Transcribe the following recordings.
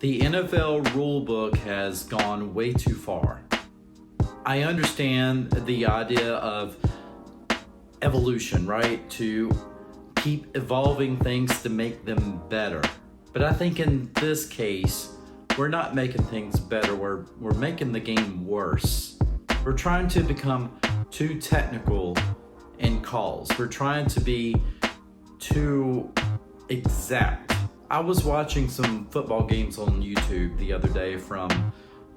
The NFL rulebook has gone way too far. I understand the idea of evolution, right? To keep evolving things to make them better. But I think in this case, we're not making things better. We're making the game worse. We're trying to become too technical in calls. We're trying to be too exact. I was watching some football games on YouTube the other day from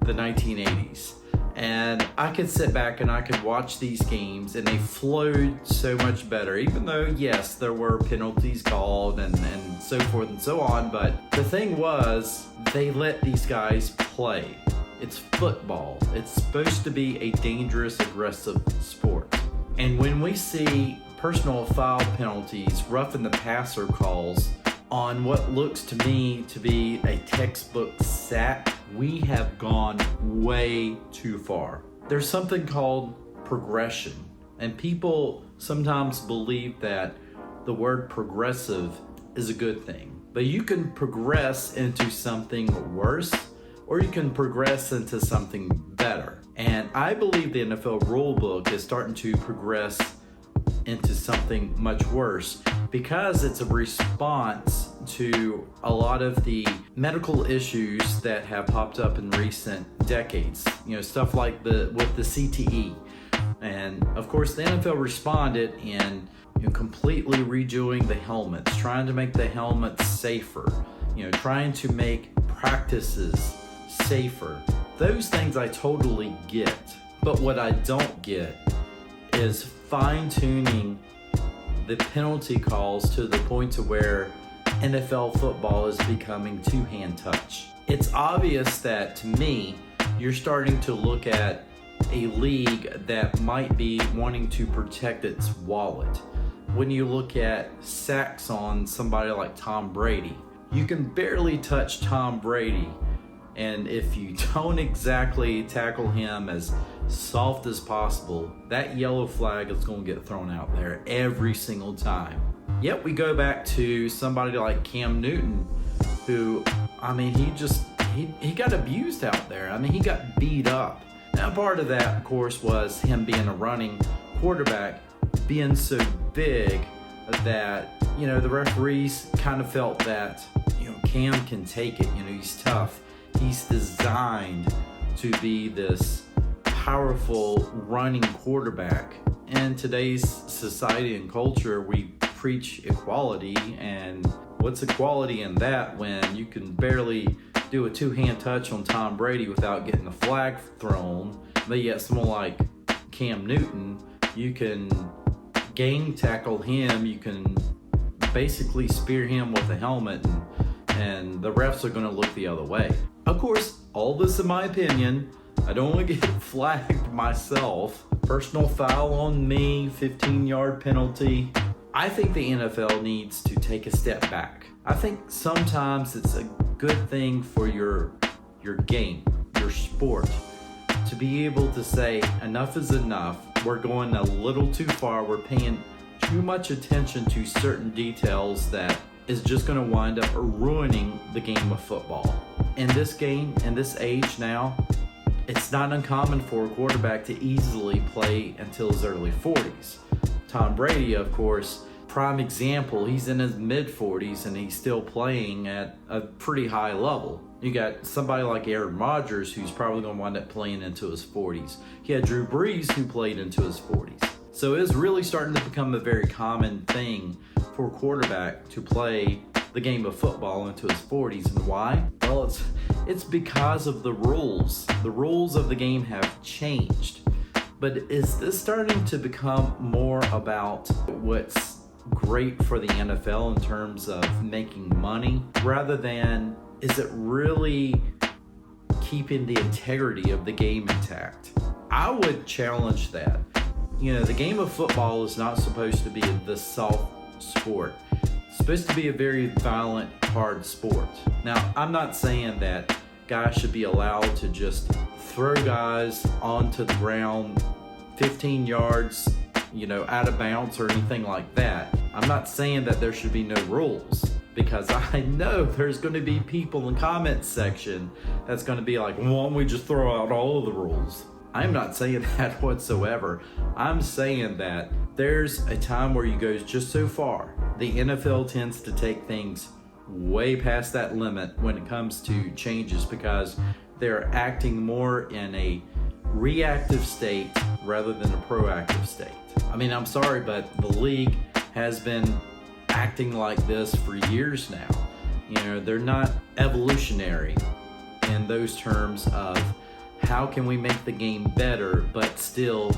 the 1980s, and I could sit back and I could watch these games and they flowed so much better, even though, yes, there were penalties called and so forth and so on, but the thing was, they let these guys play. It's football. It's supposed to be a dangerous, aggressive sport. And when we see personal foul penalties, roughing the passer calls, on what looks to me to be a textbook sack, we have gone way too far. There's something called progression, and people sometimes believe that the word progressive is a good thing. But you can progress into something worse, or you can progress into something better. And I believe the NFL rulebook is starting to progress into something much worse because it's a response to a lot of the medical issues that have popped up in recent decades. Stuff like with the CTE. And of course the NFL responded in completely redoing the helmets, trying to make the helmets safer, trying to make practices safer. Those things I totally get. But what I don't get is fine-tuning the penalty calls to the point to where NFL football is becoming two-hand touch. It's obvious that, to me, you're starting to look at a league that might be wanting to protect its wallet. When you look at sacks on somebody like Tom Brady, you can barely touch Tom Brady, and if you don't exactly tackle him as soft as possible, that yellow flag is going to get thrown out there every single time. Yet we go back to somebody like Cam Newton, who, he got abused out there. He got beat up. Now, part of that, of course, was him being a running quarterback, being so big that, the referees kind of felt that, Cam can take it. He's tough. He's designed to be this powerful running quarterback. In today's society and culture, we preach equality, and what's equality in that when you can barely do a two-hand touch on Tom Brady without getting a flag thrown, but yet someone like Cam Newton, you can gang tackle him, you can basically spear him with a helmet, and the refs are going to look the other way. Of course, all this in my opinion. I don't want to get flagged myself. Personal foul on me, 15-yard penalty. I think the NFL needs to take a step back. I think sometimes it's a good thing for your game, your sport, to be able to say enough is enough. We're going a little too far. We're paying too much attention to certain details that is just going to wind up ruining the game of football. In this game, in this age now, it's not uncommon for a quarterback to easily play until his early 40s. Tom Brady, of course, prime example, he's in his mid-40s and he's still playing at a pretty high level. You got somebody like Aaron Rodgers who's probably going to wind up playing into his 40s. You had Drew Brees who played into his 40s. So it's really starting to become a very common thing for a quarterback to play the game of football into his 40s. And why? Well, it's because of the rules. The rules of the game have changed. But is this starting to become more about what's great for the NFL in terms of making money, rather than is it really keeping the integrity of the game intact? I would challenge that. The game of football is not supposed to be the soft sport. It's supposed to be a very violent, hard sport. Now, I'm not saying that guys should be allowed to just throw guys onto the ground 15 yards, out of bounds or anything like that. I'm not saying that there should be no rules. because I know there's going to be people in the comments section that's going to be like, why don't we just throw out all of the rules? I'm not saying that whatsoever. I'm saying that there's a time where you go just so far. The NFL tends to take things way past that limit when it comes to changes because they're acting more in a reactive state rather than a proactive state. I mean, I'm sorry, but the league has been acting like this for years now. You know, they're not evolutionary in those terms of how can we make the game better but still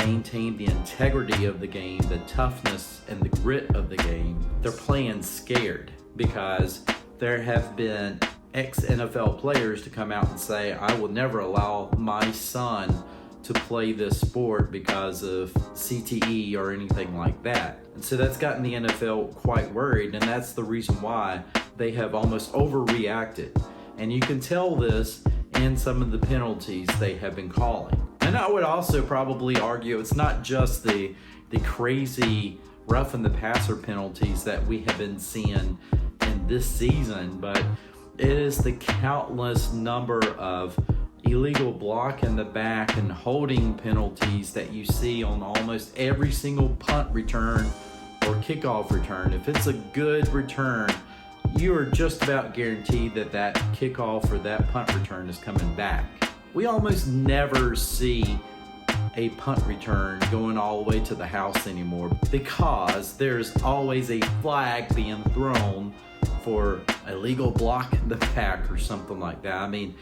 maintain the integrity of the game, the toughness and the grit of the game. They're playing scared because there have been ex-NFL players to come out and say, I will never allow my son to play this sport because of CTE or anything like that. And so that's gotten the NFL quite worried, and that's the reason why they have almost overreacted. And you can tell this in some of the penalties they have been calling. And I would also probably argue it's not just the crazy roughing the passer penalties that we have been seeing in this season, but it is the countless number of illegal block in the back and holding penalties that you see on almost every single punt return or kickoff return. If it's a good return, you are just about guaranteed that that kickoff or that punt return is coming back. We almost never see a punt return going all the way to the house anymore because there's always a flag being thrown for a legal block in the back or something like that. I mean,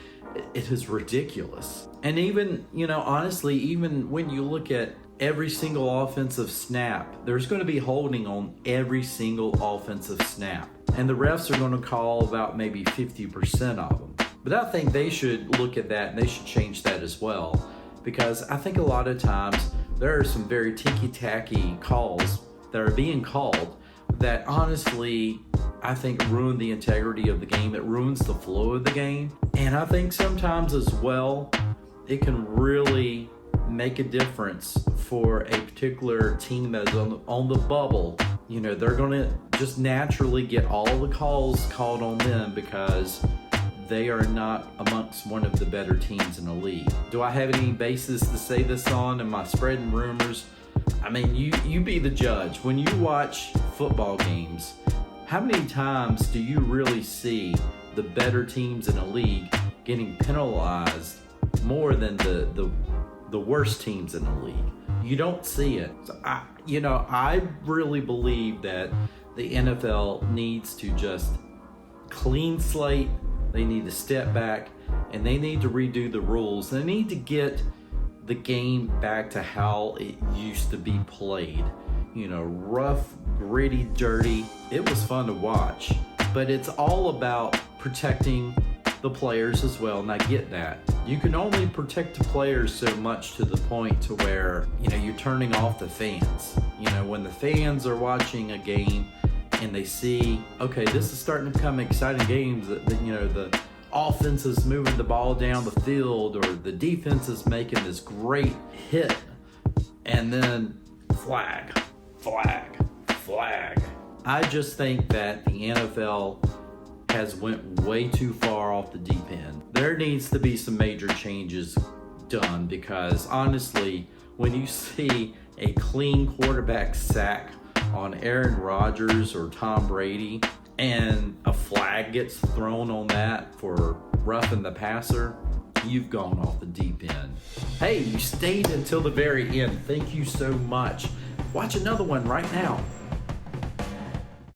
it is ridiculous. And even, honestly, even when you look at every single offensive snap, there's going to be holding on every single offensive snap. And the refs are going to call about maybe 50% of them. But I think they should look at that and they should change that as well. Because I think a lot of times there are some very ticky-tacky calls that are being called that honestly, I think ruin the integrity of the game. It ruins the flow of the game. And I think sometimes as well, it can really make a difference for a particular team that is on the bubble. They're going to just naturally get all the calls called on them because they are not amongst one of the better teams in the league. Do I have any basis to say this on? Am I spreading rumors? I mean, you be the judge. When you watch football games, how many times do you really see the better teams in the league getting penalized more than the worst teams in the league? You don't see it. So I really believe that the NFL needs to just clean slate. They need to step back and they need to redo the rules. They need to get the game back to how it used to be played. Rough, gritty, dirty. It was fun to watch, but it's all about protecting the players as well, and I get that. You can only protect the players so much to the point to where, you're turning off the fans. When the fans are watching a game and they see, okay, this is starting to become exciting games, the offense is moving the ball down the field or the defense is making this great hit, and then flag. I just think that the NFL has went way too far off the deep end. There needs to be some major changes done because honestly, when you see a clean quarterback sack on Aaron Rodgers or Tom Brady and a flag gets thrown on that for roughing the passer, you've gone off the deep end. Hey, you stayed until the very end. Thank you so much. Watch another one right now.